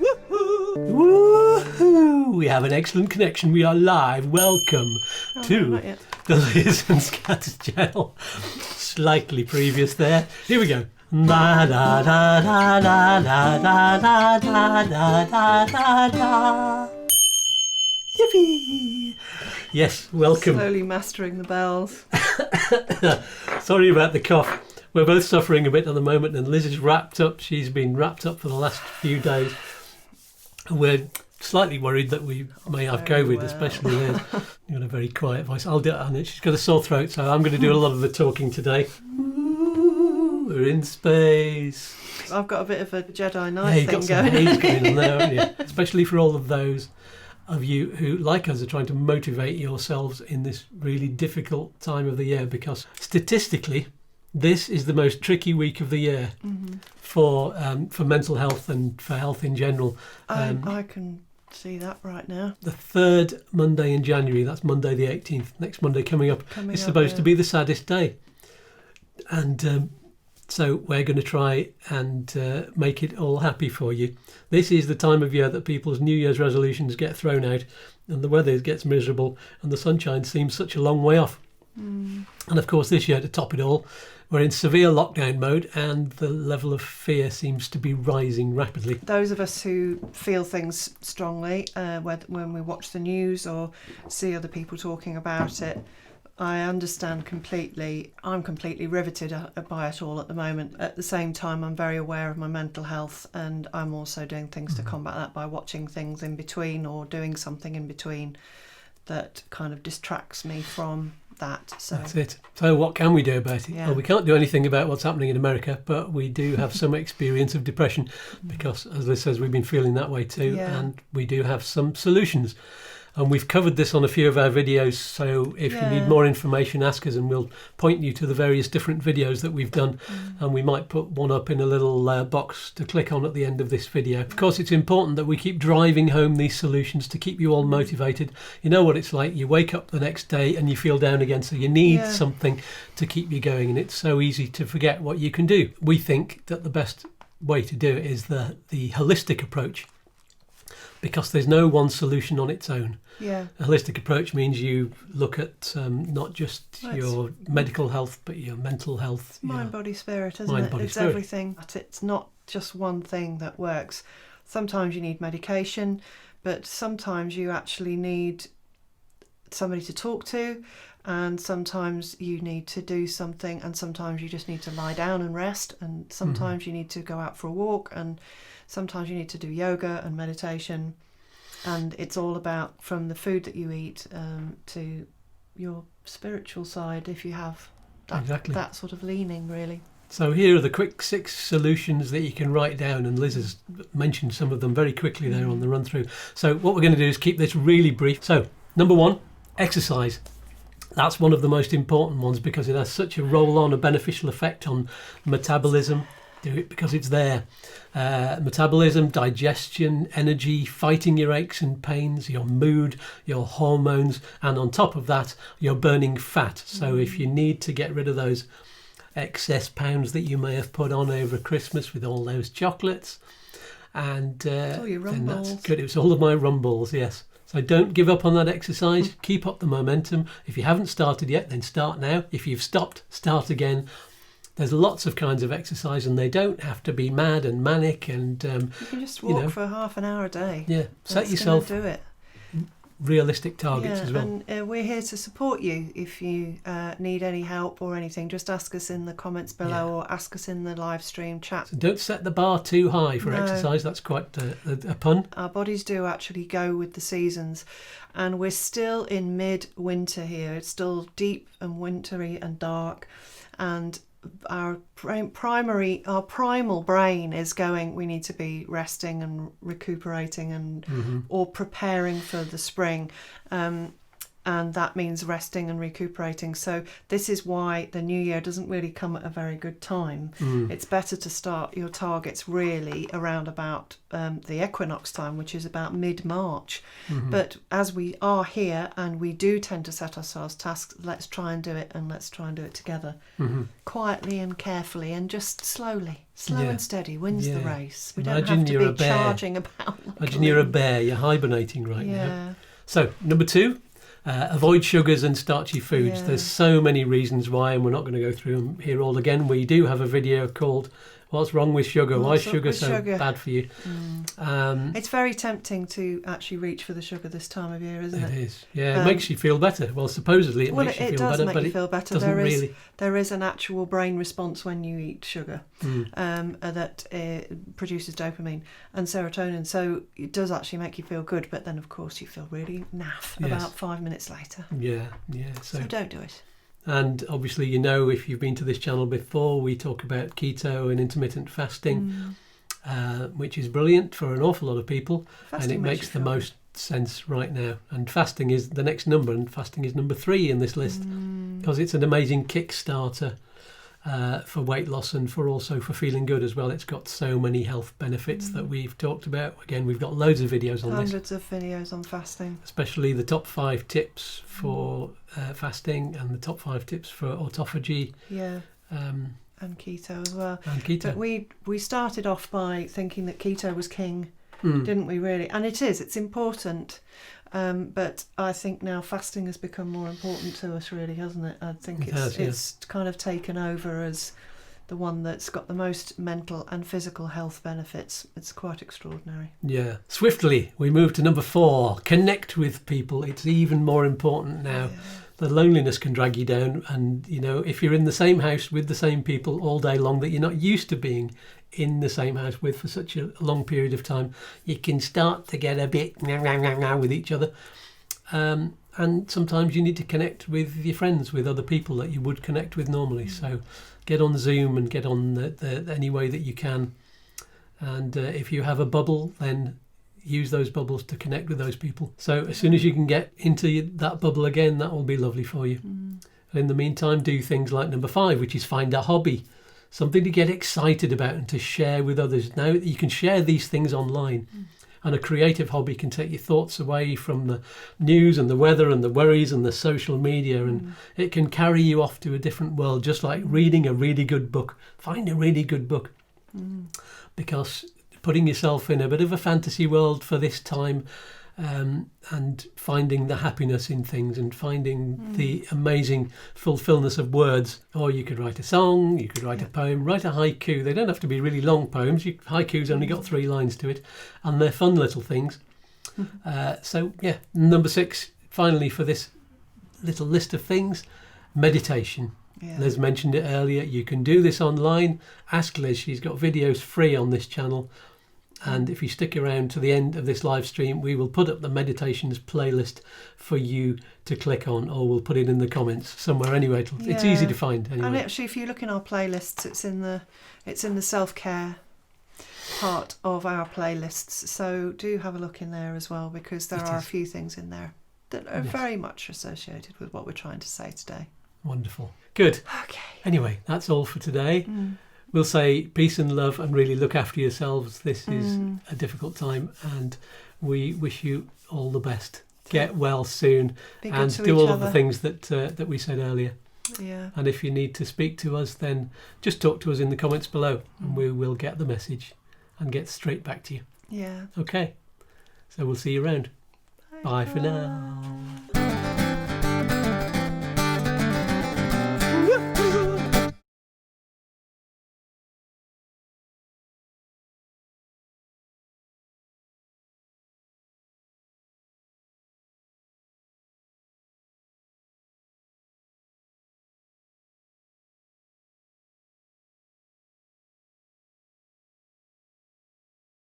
Woohoo! We have an excellent connection. We are live. Welcome to the Liz and Skatz channel. Slightly previous there. Here we go. Da da da da da da da da da da da da. Yippee! Yes, welcome. Slowly mastering the bells. Sorry about the cough. We're both suffering a bit at the moment, and Liz is wrapped up. She's been wrapped up for the last few days. We're slightly worried that we may have COVID, especially Liz. You've got a very quiet voice. I'll do it, and she's got a sore throat, so I'm going to do a lot of the talking today. Ooh, we're in space. I've got a bit of a Jedi Knight thing going. Haze going on there, haven't you? Especially for all of those of you who, like us, are trying to motivate yourselves in this really difficult time of the year, because statistically, this is the most tricky week of the year for mental health and for health in general. I can see that right now. The third Monday in January, that's Monday the 18th, next Monday coming up, is supposed to be the saddest day. And so we're going to try and make it all happy for you. This is the time of year that people's New Year's resolutions get thrown out, and the weather gets miserable, and the sunshine seems such a long way off. And of course, this year, to top it all, we're in severe lockdown mode, and the level of fear seems to be rising rapidly. Those of us who feel things strongly, when we watch the news or see other people talking about it, I understand completely. I'm completely riveted by it all at the moment. At the same time, I'm very aware of my mental health, and I'm also doing things to combat that by watching things in between or doing something in between that kind of distracts me from that. So that's it. So what can we do about it? Yeah. Well, we can't do anything about what's happening in America, but we do have some experience of depression, because, as Liz says, we've been feeling that way too, and we do have some solutions. And we've covered this on a few of our videos, so if you need more information, ask us and we'll point you to the various different videos that we've done, and we might put one up in a little box to click on at the end of this video. Of course, it's important that we keep driving home these solutions to keep you all motivated. You know what it's like, you wake up the next day and you feel down again, so you need something to keep you going, and it's so easy to forget what you can do. We think that the best way to do it is the holistic approach, because there's no one solution on its own. A holistic approach means you look at not just your medical health, but your mental health. Mind, body, spirit, isn't it? It's everything. It's not just one thing that works. Sometimes you need medication, but sometimes you actually need somebody to talk to, and sometimes you need to do something, and sometimes you just need to lie down and rest, and sometimes you need to go out for a walk, and sometimes you need to do yoga and meditation. And it's all about, from the food that you eat to your spiritual side, if you have that sort of leaning, really. So here are the quick 6 solutions that you can write down, and Liz has mentioned some of them very quickly there on the run through. So what we're going to do is keep this really brief. So number 1, exercise. That's one of the most important ones, because it has such a roll-on, a beneficial effect on metabolism. Do it because it's there. Metabolism, digestion, energy, fighting your aches and pains, your mood, your hormones, and on top of that, you're burning fat. So if you need to get rid of those excess pounds that you may have put on over Christmas with all those chocolates, and then that's good. It was all of my rumbles, yes. So don't give up on that exercise. Keep up the momentum. If you haven't started yet, then start now. If you've stopped, start again. There's lots of kinds of exercise, and they don't have to be mad and manic. And you can just walk for half an hour a day. Yeah, set yourself do it. Realistic targets as well. And we're here to support you. If you need any help or anything, just ask us in the comments below, or ask us in the live stream chat. So don't set the bar too high for exercise. That's quite a pun. Our bodies do actually go with the seasons, and we're still in mid-winter here. It's still deep and wintry and dark, and our primal brain is going, we need to be resting and recuperating and or preparing for the spring. and that means resting and recuperating. So this is why the new year doesn't really come at a very good time. It's better to start your targets really around about the equinox time, which is about mid-March. But as we are here and we do tend to set ourselves tasks, let's try and do it, and let's try and do it together, quietly and carefully, and just slowly. Slow and steady wins the race. We don't have to be charging about. Imagine you're a bear, you're hibernating right now. So, number 2, avoid sugars and starchy foods. There's so many reasons why, and we're not going to go through them here all again. We do have a video called What's Wrong with Sugar? Why is sugar so bad for you? It's very tempting to actually reach for the sugar this time of year, isn't it? It is. Yeah, it makes you feel better. Well, supposedly it makes you feel better, but you feel better. Doesn't really. There is an actual brain response when you eat sugar that produces dopamine and serotonin. So it does actually make you feel good, but then of course you feel really naff about 5 minutes later. Yeah. So don't do it. And obviously, if you've been to this channel before, we talk about keto and intermittent fasting, which is brilliant for an awful lot of people. Fasting, and it makes the most sense right now. And fasting is the next number, and fasting is number 3 in this list, because it's an amazing kickstarter for weight loss and also for feeling good as well. It's got so many health benefits that we've talked about. Again, we've got loads of videos on Hundreds of videos on fasting. Especially the top 5 tips for fasting and the top 5 tips for autophagy. And keto as well. And keto. But we started off by thinking that keto was king, didn't we really? And it is, it's important. But I think now fasting has become more important to us, really, hasn't it? I think it's kind of taken over as the one that's got the most mental and physical health benefits. It's quite extraordinary. Yeah. Swiftly, we move to number 4. Connect with people. It's even more important now. The loneliness can drag you down, and if you're in the same house with the same people all day long that you're not used to being in the same house with for such a long period of time, you can start to get a bit with each other, and sometimes you need to connect with your friends, with other people that you would connect with normally. So get on Zoom and get on the any way that you can, and if you have a bubble, then use those bubbles to connect with those people. So as soon as you can get into that bubble again, that will be lovely for you. In the meantime, do things like number 5, which is find a hobby, something to get excited about and to share with others. Now you can share these things online, and a creative hobby can take your thoughts away from the news and the weather and the worries and the social media, and it can carry you off to a different world, just like reading a really good book. Find a really good book, because putting yourself in a bit of a fantasy world for this time, and finding the happiness in things, and finding the amazing fulfillment of words. Or you could write a song, you could write a poem, write a haiku. They don't have to be really long poems. Haiku's only got 3 lines to it, and they're fun little things. Number 6, finally, for this little list of things, meditation. Liz mentioned it earlier. You can do this online. Ask Liz. She's got videos free on this channel. And if you stick around to the end of this live stream, we will put up the meditations playlist for you to click on, or we'll put it in the comments somewhere anyway. It's easy to find anyway. And actually, if you look in our playlists, it's in the self-care part of our playlists. So do have a look in there as well, because there are a few things in there that are very much associated with what we're trying to say today. Wonderful. Good. Okay. Anyway, that's all for today. We'll say peace and love, and really look after yourselves. This is a difficult time, and we wish you all the best. Get well soon, and do all of the things that we said earlier. Yeah. And if you need to speak to us, then just talk to us in the comments below, and we will get the message and get straight back to you. Yeah. Okay. So we'll see you around. Bye for now.